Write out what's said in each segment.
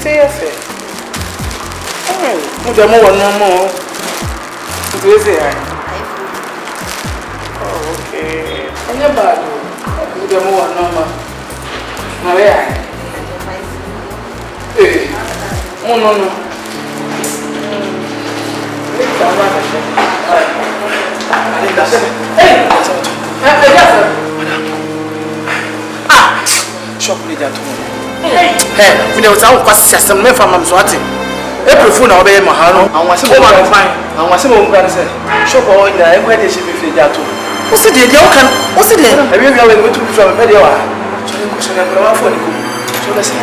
yes. Oh, the more no more. Oh, okay. And your bad. The more no more. Oh, no, no. Shop with that. Hey, we know how to some men from Swati. April Fool, I'll be Mahano. I want some fine. I want some more say. Shop all in the every should be fed out. What's it? You can. What's it? Have you ever been to from a video? So you could send a for the so let's say.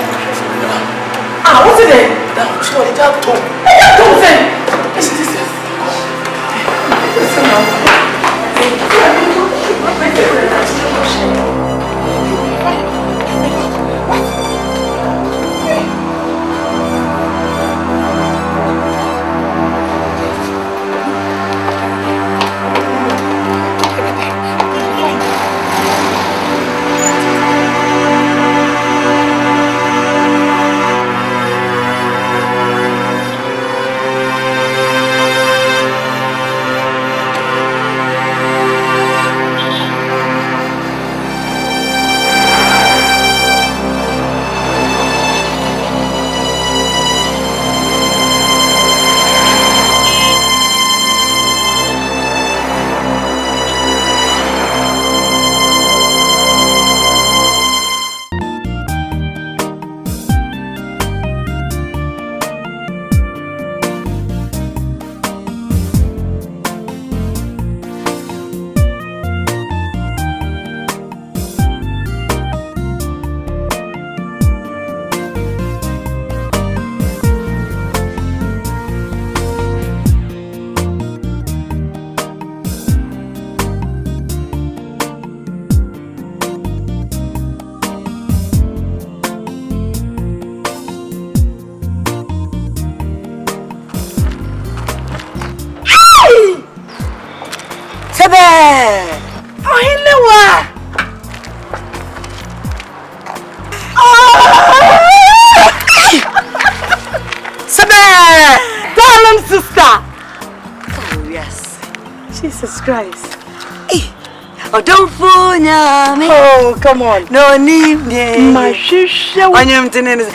Ah, what's it? So it's out to. Don't say. This is this. Christ. Oh, come on. No need. My shisha. On your tennis.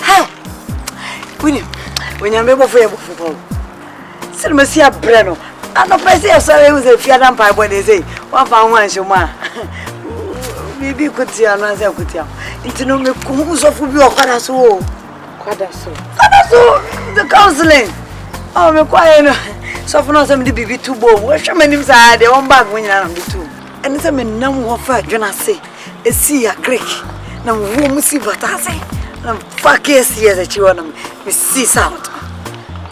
Ha. When you're able for football. Silmasia Breno. I don't press yourself with a Fiat Empire when they say, one pound one shoma. Maybe could see another good town. Into no me who's off with your so. The counseling. Oh, me quiet. So for not some be too bold. What should my names are? They won't back when you're on the two. And it's a man no more for Jonah say. A sea a creek. No woman see what I say. I'm fuck yes, yes, that you want me see out.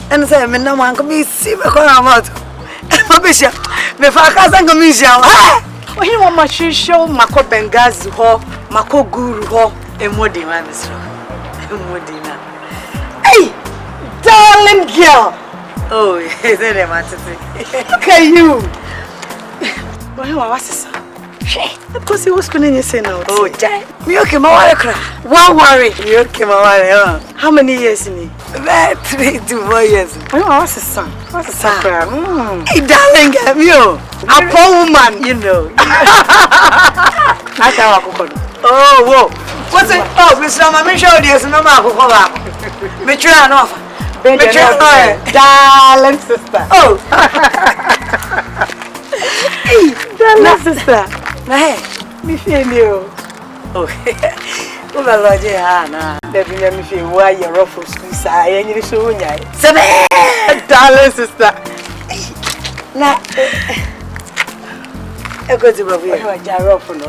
And say, me no one can be see what I'm out. My bishop, me fuck us and commission. When you want my show, Mako Bengazi ho, Mako Guru ho, and more than one is more than. Hey, darling girl. Oh, is it a matter? Look at you. Well, what's this? Because he was spinning your sin out. Oh, Jack. You came out. One worry. You came out. How many years in it? 3 to 4 years. Well, what's the son? What's the son? Hey, darling girl. A poor woman, you know. Oh, whoa. What's it? Oh, Miss Lama, make sure there's no more. Me try an offer. Me try, darling sister. Oh, darling sister. Na hey, me feel you. Oh, oh, my Lord, yeah, baby, me feel why you're rough for school. I ain't so young. Darling sister. Na, I go to Bobby. I got rough for no.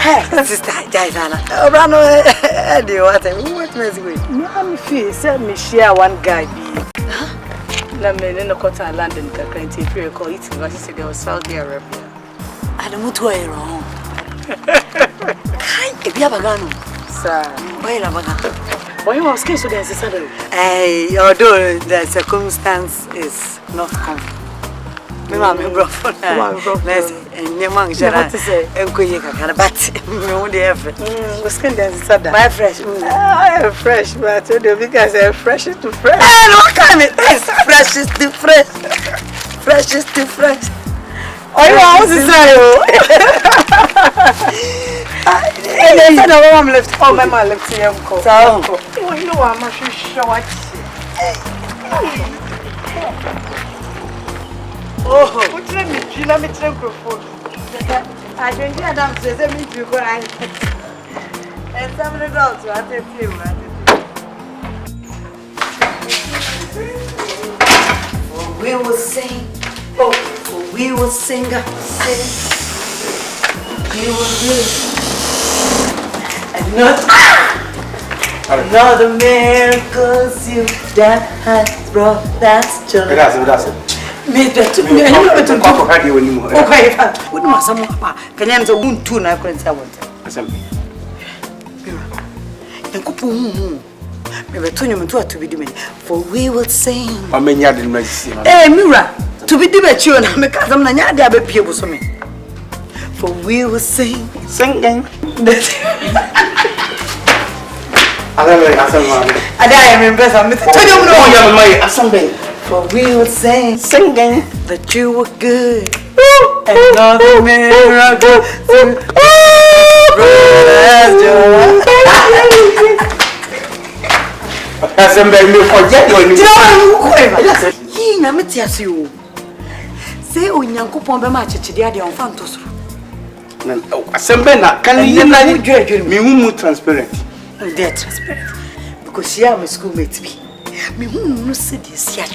Hey, sister, Jaisana. Oh, Brano, do you want to? What mess with? Me feel, send me share one guy be. Na me no kota London ka kranti free call it because they was Saudi Arabia. Adamutu ayi wrong. Kai, ebi abagano. Sir, why la baga? Why was case so there's a salary? Although the circumstance is not comfortable. Me ma me brofo na. Let's nyama ngara. What to say? Enko ye kakara but me won dey ever. Go skin dey sada. Buy fresh. Fresh but the because fresh to fresh. No come it. Fresh is to fresh. Fresh is to fresh. Oh, you want to say I said I want left. Oh, my man left here. So, you know I'm not sure what. Oh, what's the meat? You know me to microphone. I don't hear them say they meet you go and some of the dogs are at the we will sing. Oh, we will sing. You will do. Another miracles you that has brought that's joy. Gracias. Me that me I know to go for you anymore. Okay, what do some papa? Can you won two na ko nsa won. Asem. Enkupu me be tonyo me to be di me. For we will sing. O me nya de no isi. Mira, to be di be chi na me ka sam na nya de abepie bo so me. For we will sing. Singing. I remember something. For we will sing, singing that you were good. Another miracle. Say, oh, Yanko Pomba match, Chidia on Fantos. Assembly, can you me transparent? They're transparent because she am a schoolmate. Me who said this here.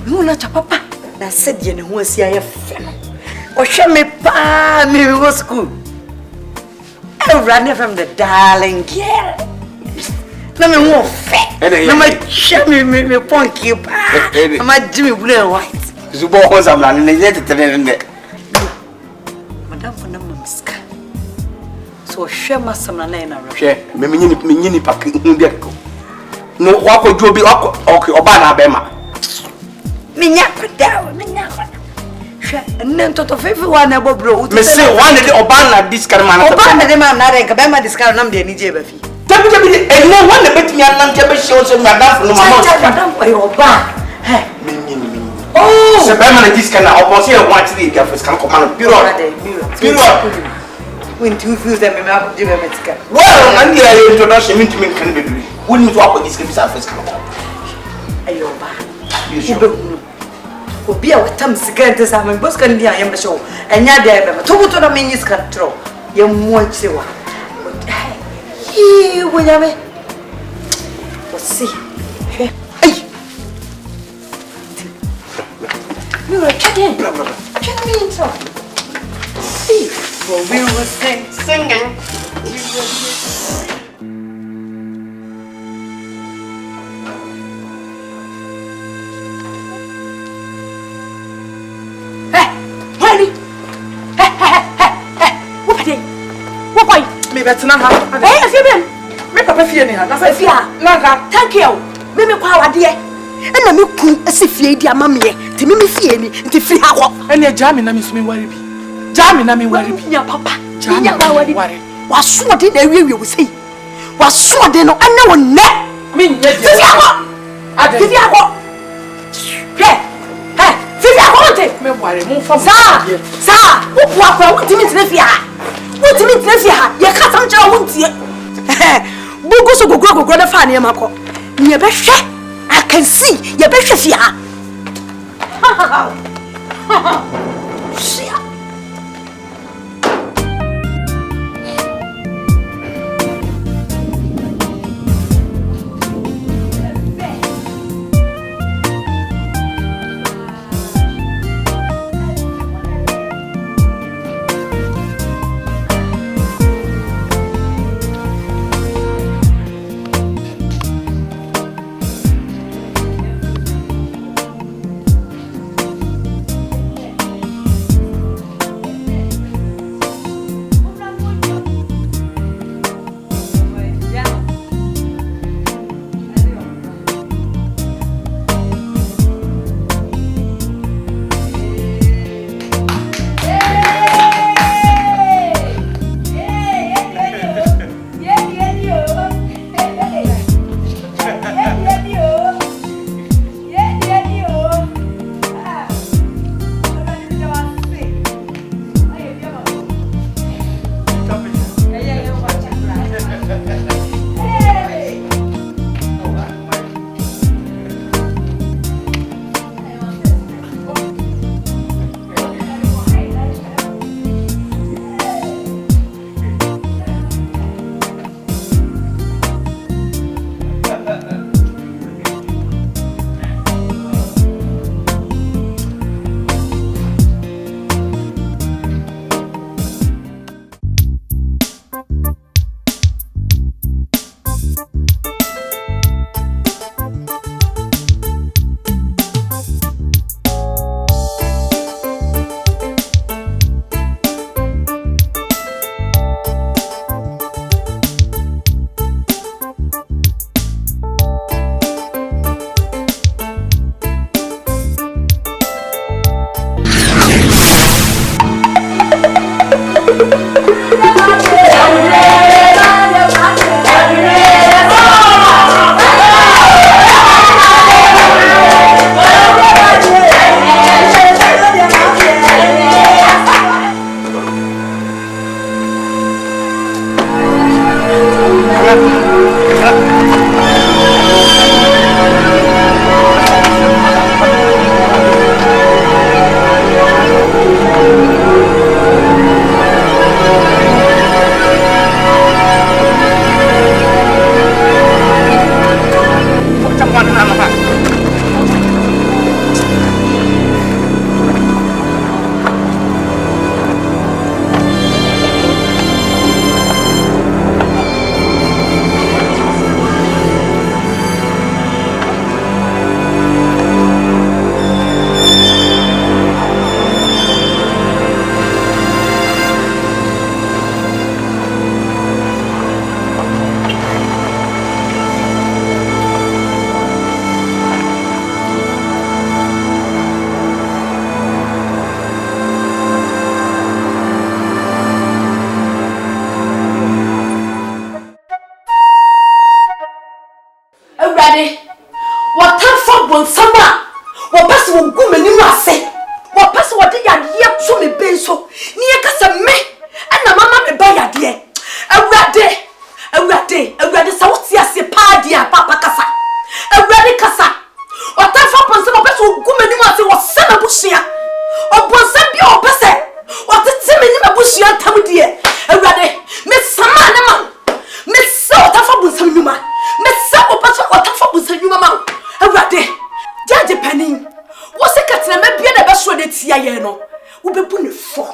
You not your papa. I said you know see I friend. Or she me pa me go school. I ran from the darling girl. No me won't fat. No my shame me punky pa. My Jimmy blue and white. Zubo was am na ne tete ne. Madam for no miska. So share my some na na. Share me nyini pak hu bia ko. No wako jobi wako okay oba na bema. Me nya kwada. Share nne toto fefe one abo bro. Me say one dey oba na this kind man. Oba na dey man na renka bema this kind nam dey ni je ba fi. Tabi eno one dey bet me anam je be show so madam for no mama. Madam for oba. Hey. Oh! Se bema na this kind na obo say one three dia first can come on period. When two feels them me up give them it. Well, and the introduction mean to me can be do. Wouldn't you talk with this can be first come. Ayo ba. You sure? Obi a watam sika ente sa me boss kan dia yam show. Enya dia be. To na me nyis kan tro. Ye mo chiwa. Yi wo ya me. Osi. Hey. You are kidding. Check me in so. See, for we will singing. Hey, Honey. Hey. What are me better na ha. Hey, I see them. Me papa fie ni ha. Na Say fear. Nanga. Thank you. Me kwa wade. Ena me ku asifie di amamye. Ti me fie ni, ti free ha ho. Ene jami na me so me worry bi. Jami na me worry bi. Ya papa. Jami ba worry. Waso de na wiwi wo sei. Waso de no ana wo ne. Me nye di. Fifi ha ho. Fifi ha ho. Hey, fifi ha ho te. Me worry mo fa. Sa. Wo po akwa wo ti mi tire fie ha. Wo ti mi tire fie ha. Ye ka sam kira wo ntie. Bugu so gogoro na fa ne makọ. Nye be hwe. I can see. You better see her. See her. for one summer. What pass will go many must say. What pass what they are here to me benso. Near Cassa me and the mamma me buy a dear. A red South Yassi Padia, Papa Cassa. A red Cassa. What time for one summer pass will go many must say was Sana Bushia. Or Bonsabi or Pesse. What the Timmy Bushia Tammy dear. A red Miss Samana. Miss Sota for Busanuma. Miss Sabo Pass or Tafa Busanuma. A red. Judge Penny, what's a cat and maybe the best one it's Yano? Will be put for.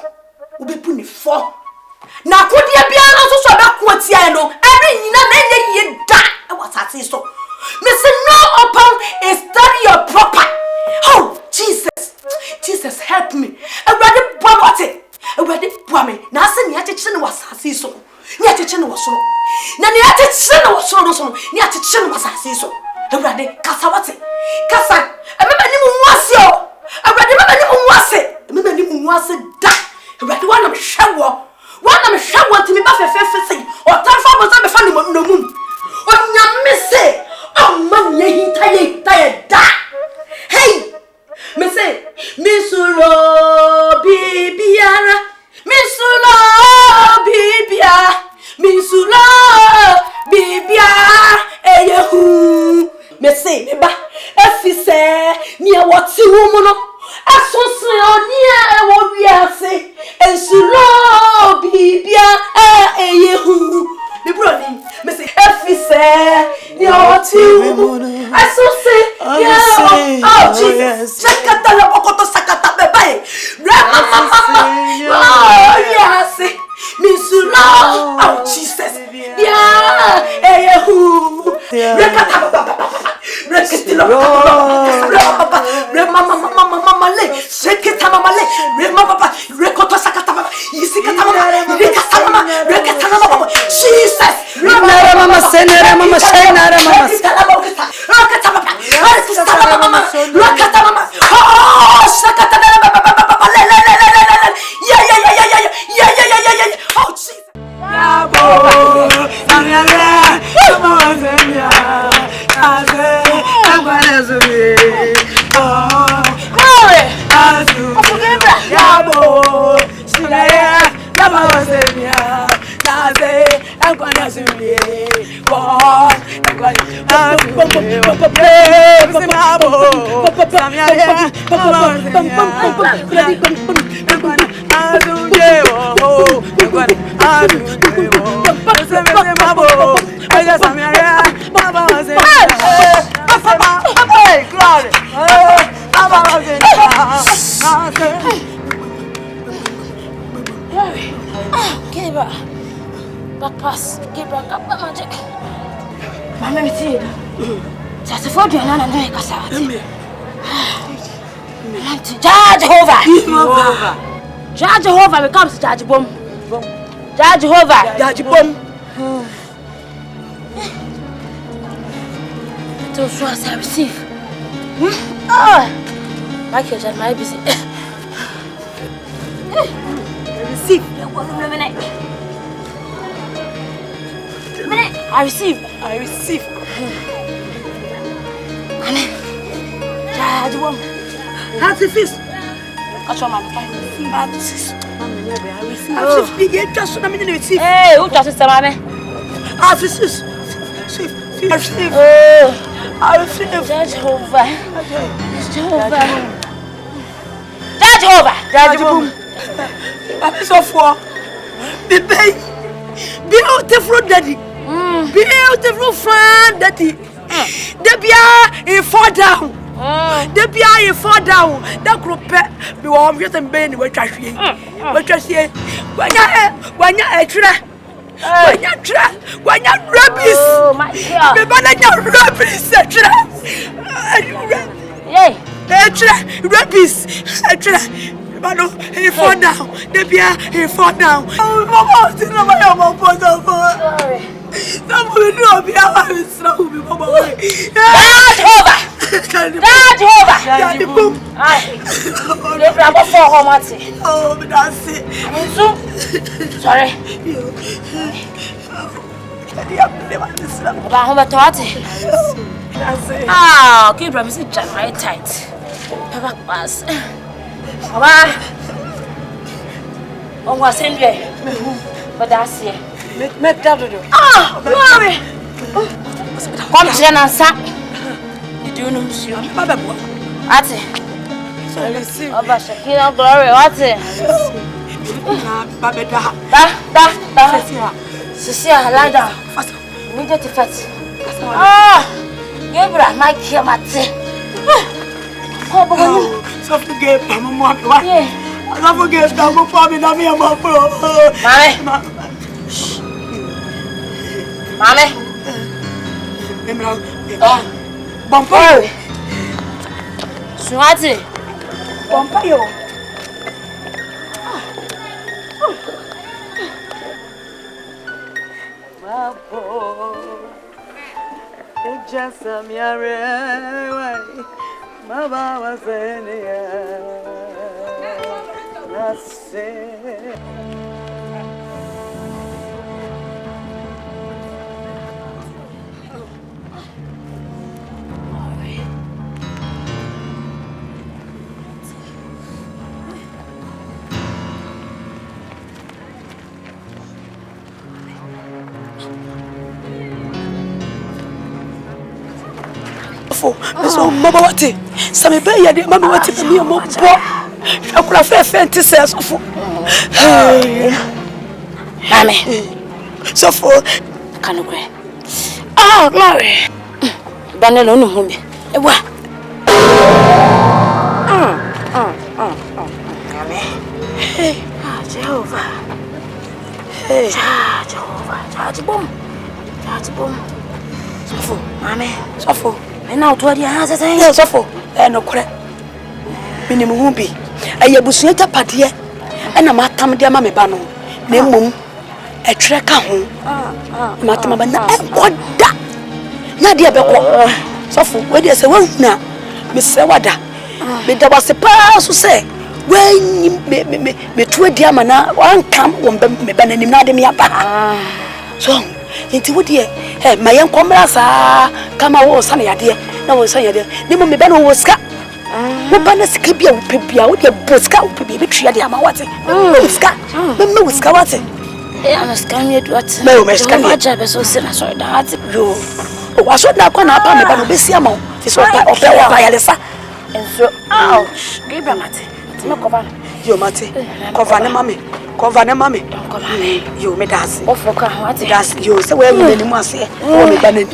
Now, could you be also about what's Yano? Every year, I was at so. Mr. No upon a study of proper. Oh, Jesus, help me. I read it, Bamate. I read it, Bammy. Nothing yet, it's was so. Yet it's was so. Nanny at its son was so. Yet it's was so. I read it, Cassawati. Cassa, I remember you was yo. I remember you was it. Remember you was it. I read one of a shower. One of a shower to me, Buffet Fessing, or time for was I'm a funny one no moon. Oh, you miss it. Oh, money, tired, hey, Miss Missulo, Bibiana, Missulo, Bibia, me say, me ba, if you say, near what you woman, I so say, oh, near what we are say, and so low, Bibia, me brother, me say, if you say, near what you woman, I so say, yeah, oh, Jesus, Sakata, Bokoto Sakata, baby, oh, yes, Miss Love, oh, Jesus, yeah, who? Judge Jehovah becomes Judge Bom. Judge Jehovah. Judge Bom. Those ones I receive. My kids are my busy. Receive. I receive. Amen. Judge Bom. How's the feast? What's your man? I receive. Hey, who does it, Sammy? I receive. I receive. Judge Jehovah. I'm so for the baby. Beautiful daddy. Beautiful friend daddy. The beer is fall down. The beer is fall down. The group be warm yet and bend with trashy. What you say? When you're a tray. When you're rubbish. Oh, my God. The banana rubbish. Rubbish. He fall down. The beer, he fall down. Oh, Mama, it's not my own. Sorry. Somebody know me. I will slow me, Mama. That's over. Oh, that's it. Sorry. Ah, okay, bro, Mr. January tight. Papa pass. Papa. On was in there. But that's it. Met that do. Ah, glory. Come to an answer. You do know, monsieur. Papa boy. What's it? So let's see. Oh, Shakira, glory. What's it? Papa da. Cecilia, lie down. Immediate effect. Ah, Gabriel, my dear Matty. Oh, so forget Mama. I forget that my family na me my bro. Mame. Oh. Bompa. Suati. Bompa yo. Just some yare, Mama was in so Mama wati sami be ya de Mama wati me mo bo akura fe nti se so fo Mame so fo kanukwe ah glory banelo no hu bi ewa Mame hey Jehovah hey Jehovah bom so fo Mame so fo na oto dia ha sese yes sofo no kore minimum hu bi ayabusu etapade na matam dia ma me ba no na mmom etwere ka ho matam ba na enkoda na dia beko sofo we dia se wahuna me se wada me da wase pa so se we me tu dia ma na wankam wo me ba nanim na de me aba so inti wodie mayen komra sa kama wo sa na yade na wo sa yade ni mo me ba no wo ska wo ba na ska bia wo pebia wo de boska wo pebia be twa de ama wate wo ska me wo ska wate ana ska me do wate me wo ska me aja be so se na so da wate yo wa so na kwa na pa me ba no be si ama ti so pa ope wa ba yale sa enso ouch Gabriel mate me cover yo mate cover ne mame yo me das ofoka wate das yo se we mu ni mu ase wo me ba na ni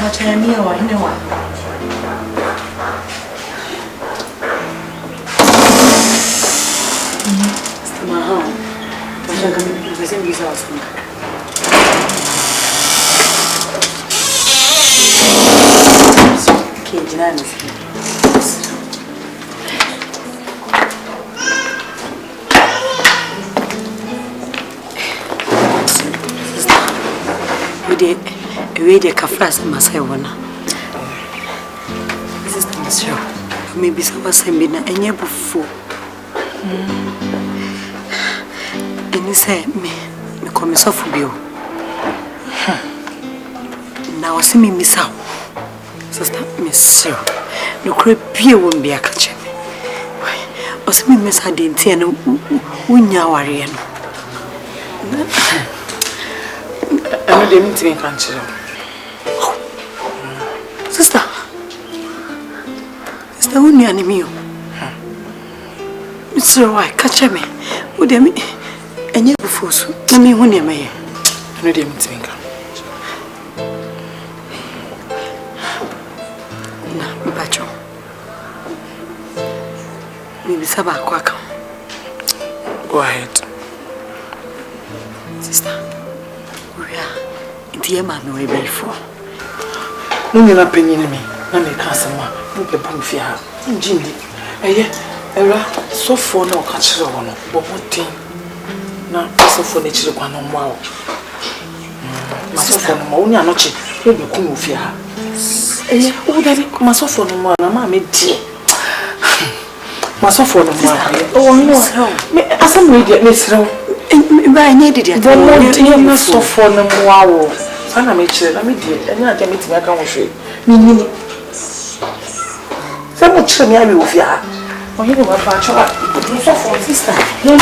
Machania wa hinewa Maha Wachanga mimi lazima giza wasunga Kijinani we de kafras masai wona sister Michelle maybe sawa sembina enye bufu eni se me komisofu bio na wasimi misao sister Michelle no kre pie wo mbia ka che me wasimi mesa de ntia na unya ware no ano de mtimi kan chiro Sister, who knew me? Mr. Why, catch me. Would me and you before so? Tell me when you may. No, dear Mitinga. No, Bacho. Maybe Saba Quack. Go ahead. Sister, we are dear mamma way before. No, you're not paying me. No, they can't say, ma. You can put me here. Jindy. Era, so for no catch on. But what thing? Now, so for the children on wow. Myself on only a notch. You be cool with her. Oh, daddy, myself on the man, mamma, dear. Myself on the man. Oh, no. I some way, Miss Row. I needed it. You must so for them. Wow. Sana mechi na me die enya ade metimi aka ho hwe minni se mo chere me abi ofia onye de wa fa chola so for sister no